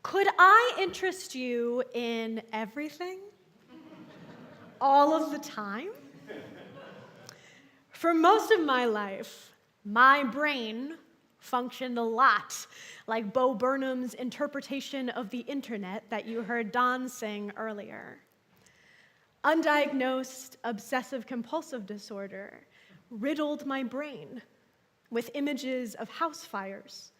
Could I interest you in everything? All of the time? For most of my life, my brain functioned a lot like Bo Burnham's interpretation of the internet that you heard Don sing earlier. Undiagnosed obsessive-compulsive disorder riddled my brain with images of house fires,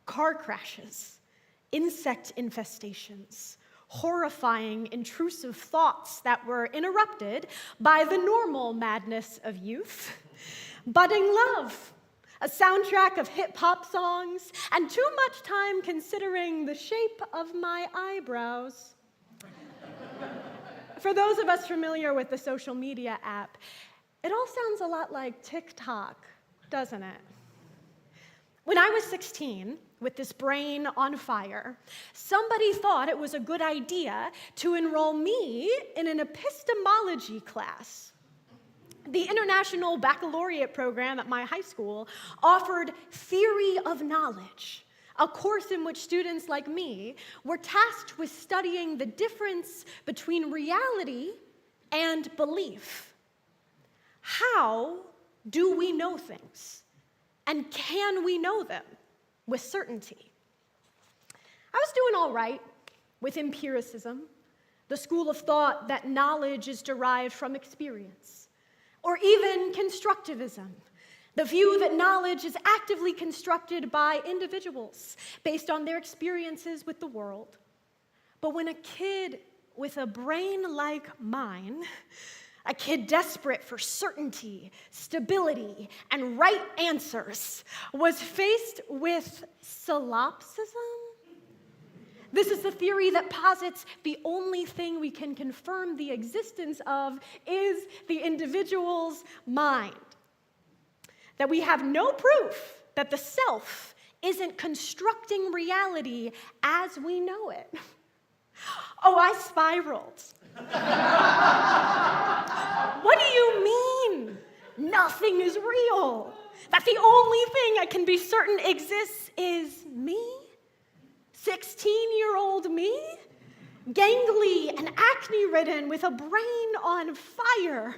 car crashes, insect infestations, horrifying, intrusive thoughts that were interrupted by the normal madness of youth, budding love, a soundtrack of hip-hop songs, and too much time considering the shape of my eyebrows. For those of us familiar with the social media app, it all sounds a lot like TikTok, doesn't it? When I was 16, with this brain on fire, somebody thought it was a good idea to enroll me in an epistemology class. The International Baccalaureate program at my high school offered theory of knowledge, a course in which students like me were tasked with studying the difference between reality and belief. How do we know things? And can we know them with certainty? I was doing all right with empiricism, the school of thought that knowledge is derived from experience, or even constructivism, the view that knowledge is actively constructed by individuals based on their experiences with the world. But when a kid with a brain like mine, a kid desperate for certainty, stability, and right answers, was faced with solipsism. This is the theory that posits the only thing we can confirm the existence of is the individual's mind. That we have no proof that the self isn't constructing reality as we know it. Oh, I spiraled. What do you mean? Nothing is real. That the only thing I can be certain exists is me? 16-year-old me? Gangly and acne-ridden with a brain on fire.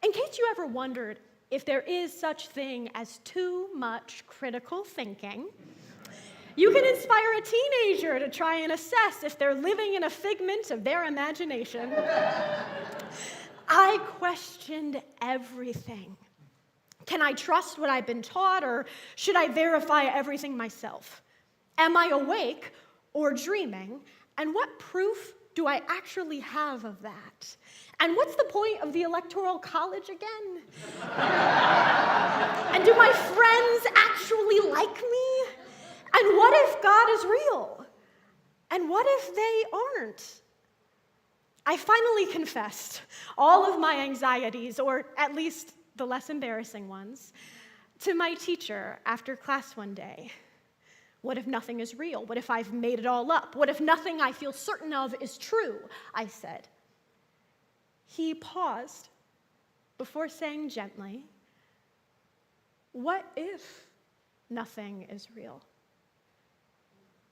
In case you ever wondered if there is such thing as too much critical thinking, you can inspire a teenager to try and assess if they're living in a figment of their imagination. I questioned everything. Can I trust what I've been taught, or should I verify everything myself? Am I awake or dreaming? And what proof do I actually have of that? And what's the point of the Electoral College again? And do my friends actually like me? And what if God is real? And what if they aren't? I finally confessed all of my anxieties, or at least the less embarrassing ones, to my teacher after class one day. What if nothing is real? What if I've made it all up? What if nothing I feel certain of is true? I said. He paused before saying gently, "What if nothing is real?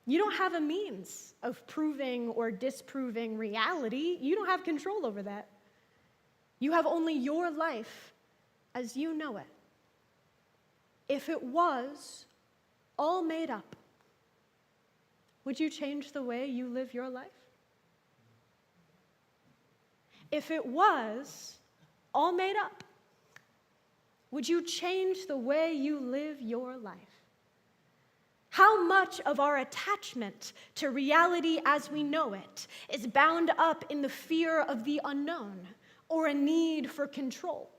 You don't have a means of proving or disproving reality. You don't have control over that. You have only your life as you know it. If it was all made up, would you change the way you live your life? If it was all made up, would you change the way you live your life? How much of our attachment to reality as we know it is bound up in the fear of the unknown or a need for control?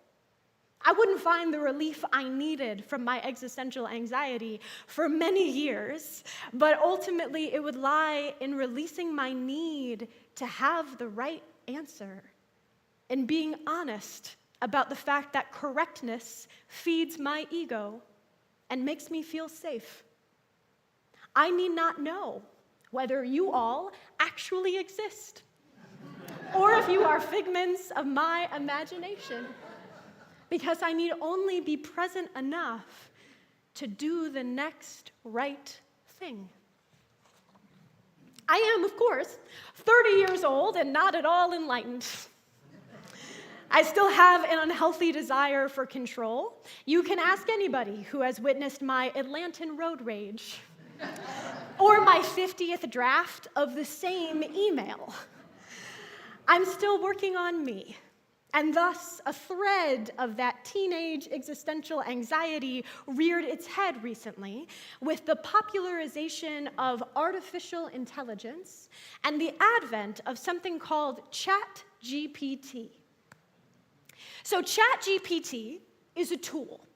I wouldn't find the relief I needed from my existential anxiety for many years, but ultimately it would lie in releasing my need to have the right answer and being honest about the fact that correctness feeds my ego and makes me feel safe. I need not know whether you all actually exist or if you are figments of my imagination, because I need only be present enough to do the next right thing. I am, of course, 30 years old and not at all enlightened. I still have an unhealthy desire for control. You can ask anybody who has witnessed my Atlantan road rage or my 50th draft of the same email. I'm still working on me, and thus a thread of that teenage existential anxiety reared its head recently with the popularization of artificial intelligence and the advent of something called ChatGPT. So ChatGPT is a tool,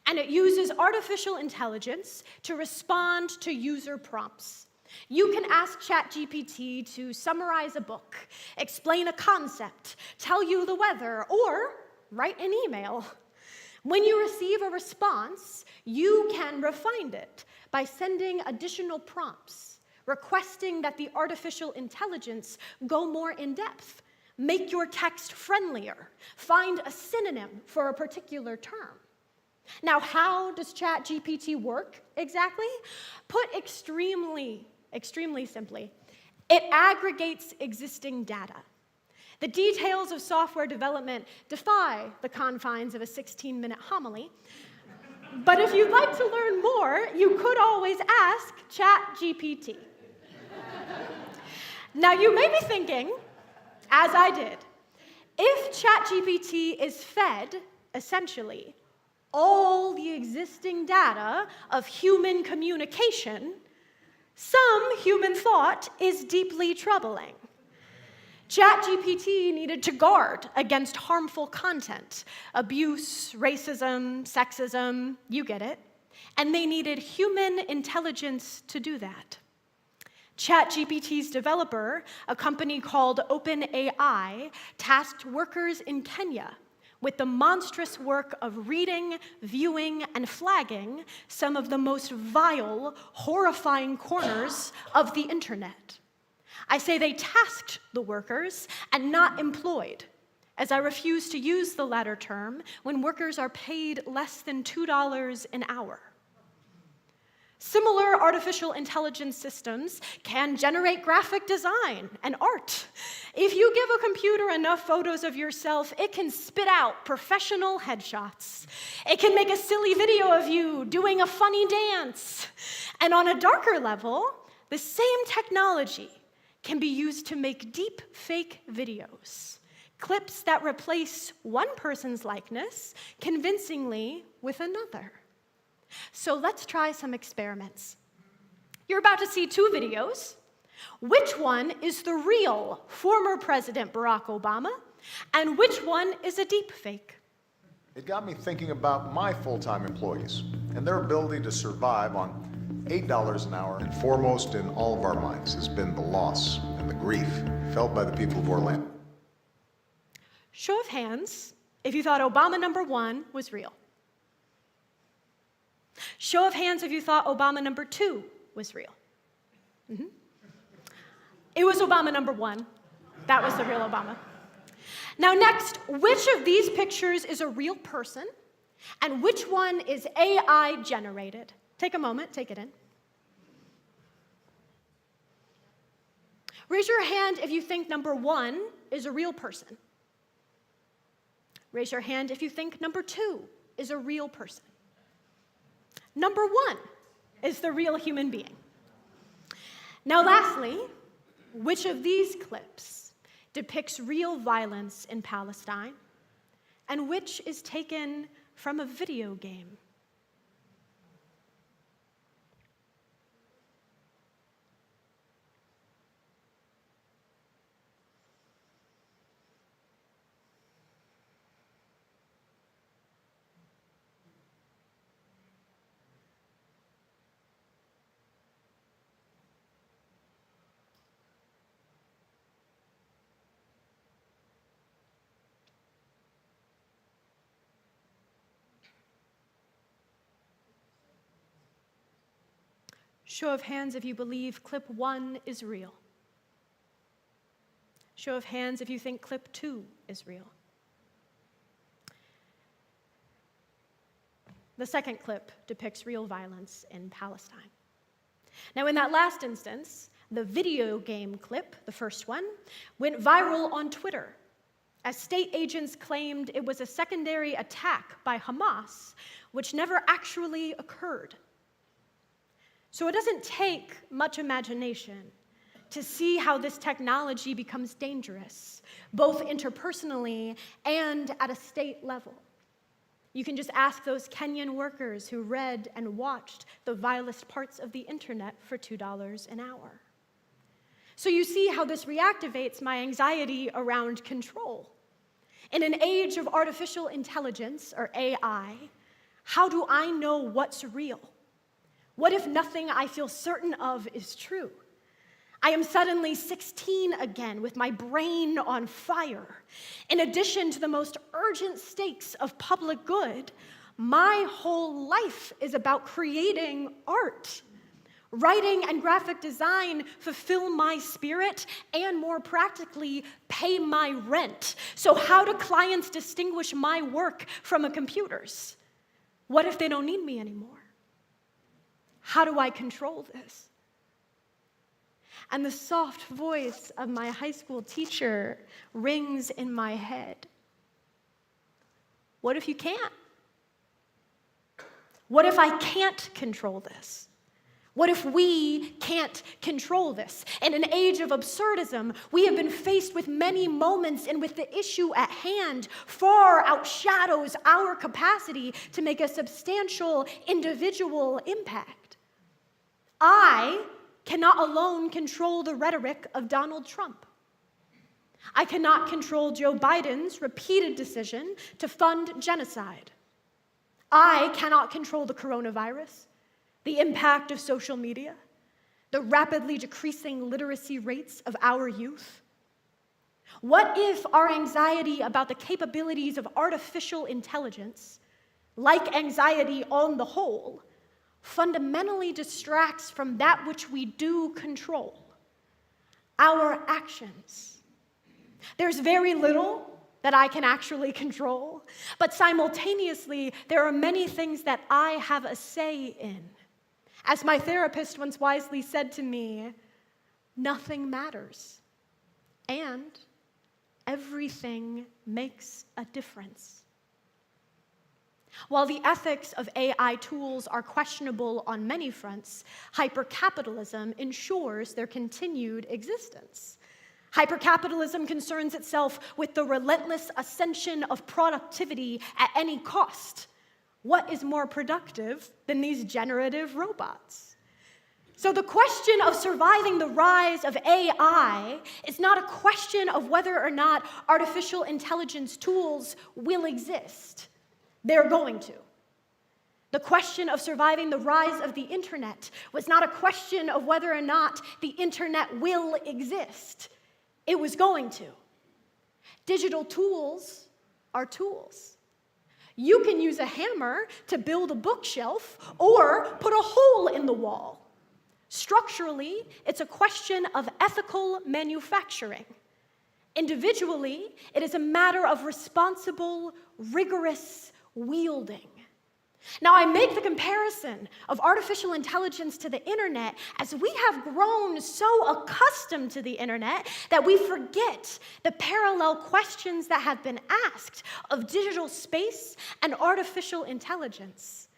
and it uses artificial intelligence to respond to user prompts. You can ask ChatGPT to summarize a book, explain a concept, tell you the weather, or write an email. When you receive a response, you can refine it by sending additional prompts, requesting that the artificial intelligence go more in depth, make your text friendlier, find a synonym for a particular term. Now, how does ChatGPT work exactly? Put extremely simply, it aggregates existing data. The details of software development defy the confines of a 16-minute homily. But if you'd like to learn more, you could always ask ChatGPT. Now, you may be thinking, as I did, if ChatGPT is fed, essentially, all the existing data of human communication, some human thought is deeply troubling. ChatGPT needed to guard against harmful content, abuse, racism, sexism, you get it, and they needed human intelligence to do that. ChatGPT's developer, a company called OpenAI, tasked workers in Kenya with the monstrous work of reading, viewing, and flagging some of the most vile, horrifying corners of the internet. I say they tasked the workers and not employed, as I refuse to use the latter term when workers are paid less than $2 an hour. Similar artificial intelligence systems can generate graphic design and art. If you give a computer enough photos of yourself, it can spit out professional headshots. It can make a silly video of you doing a funny dance. And on a darker level, the same technology can be used to make deep fake videos, clips that replace one person's likeness convincingly with another. So let's try some experiments. You're about to see two videos. Which one is the real former President Barack Obama, and which one is a deep fake? It got me thinking about my full-time employees and their ability to survive on $8 an hour. And foremost in all of our minds has been the loss and the grief felt by the people of Orlando. Show of hands if you thought Obama number 1 was real. Show of hands if you thought Obama number 2 was real. It was Obama number 1. That was the real Obama. Now next, which of these pictures is a real person and which one is AI generated? Take a moment, take it in. Raise your hand if you think number 1 is a real person. Raise your hand if you think number 2 is a real person. Number 1 is the real human being. Now lastly, which of these clips depicts real violence in Palestine and which is taken from a video game? Show of hands if you believe clip 1 is real. Show of hands if you think clip 2 is real. The second clip depicts real violence in Palestine. Now, in that last instance, The video game clip, the first one, went viral on Twitter as state agents claimed it was a secondary attack by Hamas, which never actually occurred. So it doesn't take much imagination to see how this technology becomes dangerous, both interpersonally and at a state level. You can just ask those Kenyan workers who read and watched the vilest parts of the internet for $2 an hour. So you see how this reactivates my anxiety around control. In an age of artificial intelligence, or AI, how do I know what's real? What if nothing I feel certain of is true? I am suddenly 16 again with my brain on fire. In addition to the most urgent stakes of public good, my whole life is about creating art. Writing and graphic design fulfill my spirit and, more practically, pay my rent. So how do clients distinguish my work from a computer's? What if they don't need me anymore? How do I control this? And the soft voice of my high school teacher rings in my head. What if you can't? What if I can't control this? What if we can't control this? In an age of absurdism, we have been faced with many moments in which the issue at hand far outshadows our capacity to make a substantial individual impact. I cannot alone control the rhetoric of Donald Trump. I cannot control Joe Biden's repeated decision to fund genocide. I cannot control the coronavirus, the impact of social media, the rapidly decreasing literacy rates of our youth. What if our anxiety about the capabilities of artificial intelligence, like anxiety on the whole, fundamentally distracts from that which we do control, our actions? There's very little that I can actually control, but simultaneously, there are many things that I have a say in. As my therapist once wisely said to me, nothing matters, and everything makes a difference. While the ethics of AI tools are questionable on many fronts, hypercapitalism ensures their continued existence. Hypercapitalism concerns itself with the relentless ascension of productivity at any cost. What is more productive than these generative robots? So the question of surviving the rise of AI is not a question of whether or not artificial intelligence tools will exist. They're going to. The question of surviving the rise of the internet was not a question of whether or not the internet will exist. It was going to. Digital tools are tools. You can use a hammer to build a bookshelf or put a hole in the wall. Structurally, it's a question of ethical manufacturing. Individually, it is a matter of responsible, rigorous wielding. Now, I make the comparison of artificial intelligence to the internet as we have grown so accustomed to the internet that we forget the parallel questions that have been asked of digital space and artificial intelligence.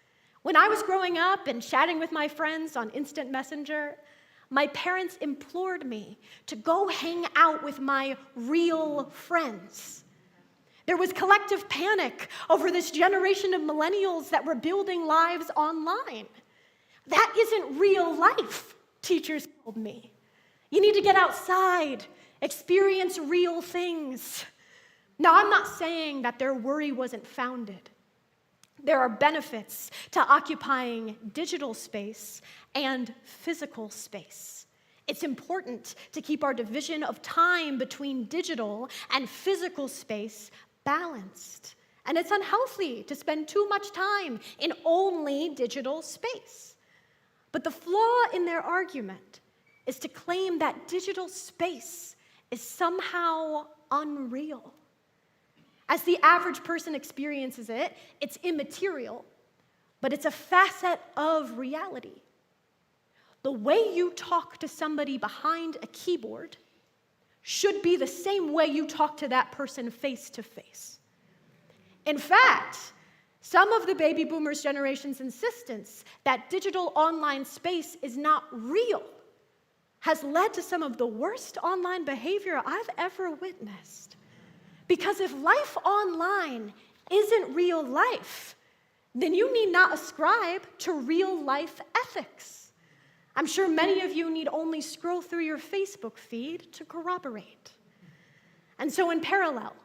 When I was growing up and chatting with my friends on Instant Messenger, my parents implored me to go hang out with my real friends. There was collective panic over this generation of millennials that were building lives online. That isn't real life, teachers told me. You need to get outside, experience real things. Now, I'm not saying that their worry wasn't founded. There are benefits to occupying digital space and physical space. It's important to keep our division of time between digital and physical space balanced. And it's unhealthy to spend too much time in only digital space. But the flaw in their argument is to claim that digital space is somehow unreal. As the average person experiences it, it's immaterial, but it's a facet of reality. the way you talk to somebody behind a keyboard should be the same way you talk to that person face to face. In fact, some of the baby boomers' generation's insistence that digital online space is not real has led to some of the worst online behavior I've ever witnessed. Because if life online isn't real life, then you need not ascribe to real life ethics. I'm sure many of you need only scroll through your Facebook feed to corroborate. And so in parallel,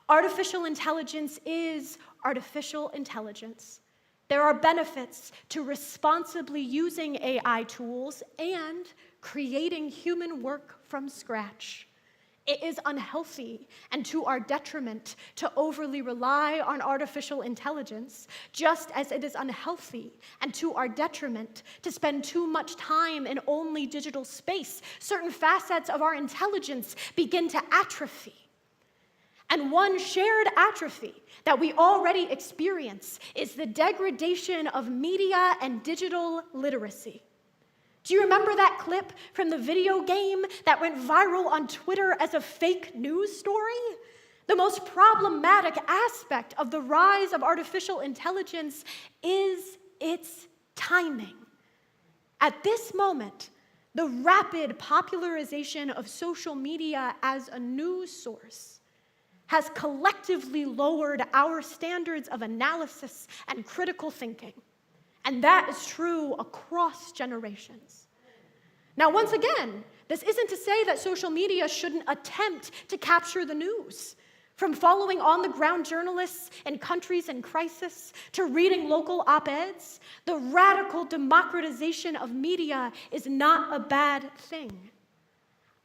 artificial intelligence is artificial intelligence. There are benefits to responsibly using AI tools and creating human work from scratch. It is unhealthy and to our detriment to overly rely on artificial intelligence, just as it is unhealthy and to our detriment to spend too much time in only digital space. Certain facets of our intelligence begin to atrophy. And one shared atrophy that we already experience is the degradation of media and digital literacy. Do you remember that clip from the video game that went viral on Twitter as a fake news story? The most problematic aspect of the rise of artificial intelligence is its timing. At this moment, the rapid popularization of social media as a news source has collectively lowered our standards of analysis and critical thinking. And that is true across generations. Now, once again, this isn't to say that social media shouldn't attempt to capture the news. From following on-the-ground journalists in countries in crisis to reading local op-eds, the radical democratization of media is not a bad thing.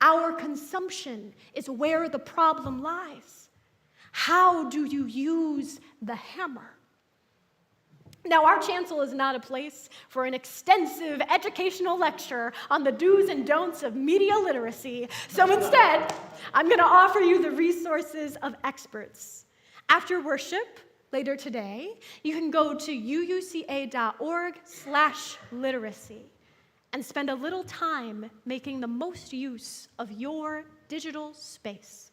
Our consumption is where the problem lies. How do you use the hammer? Now, our chancel is not a place for an extensive educational lecture on the do's and don'ts of media literacy, so instead, I'm going to offer you the resources of experts. After worship, later today, you can go to uuca.org/literacy and spend a little time making the most use of your digital space.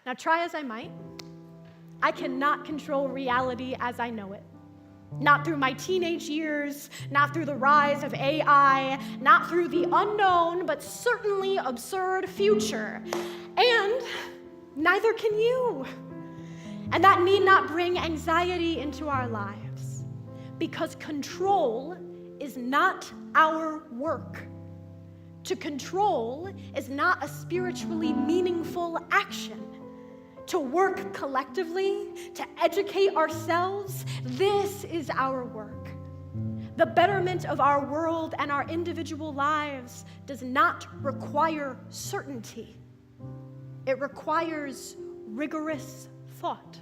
Now, try as I might, I cannot control reality as I know it. Not through my teenage years, not through the rise of AI, not through the unknown, but certainly absurd future. And neither can you. And that need not bring anxiety into our lives, because control is not our work. To control is not a spiritually meaningful action. To work collectively, to educate ourselves, this is our work. The betterment of our world and our individual lives does not require certainty. It requires rigorous thought.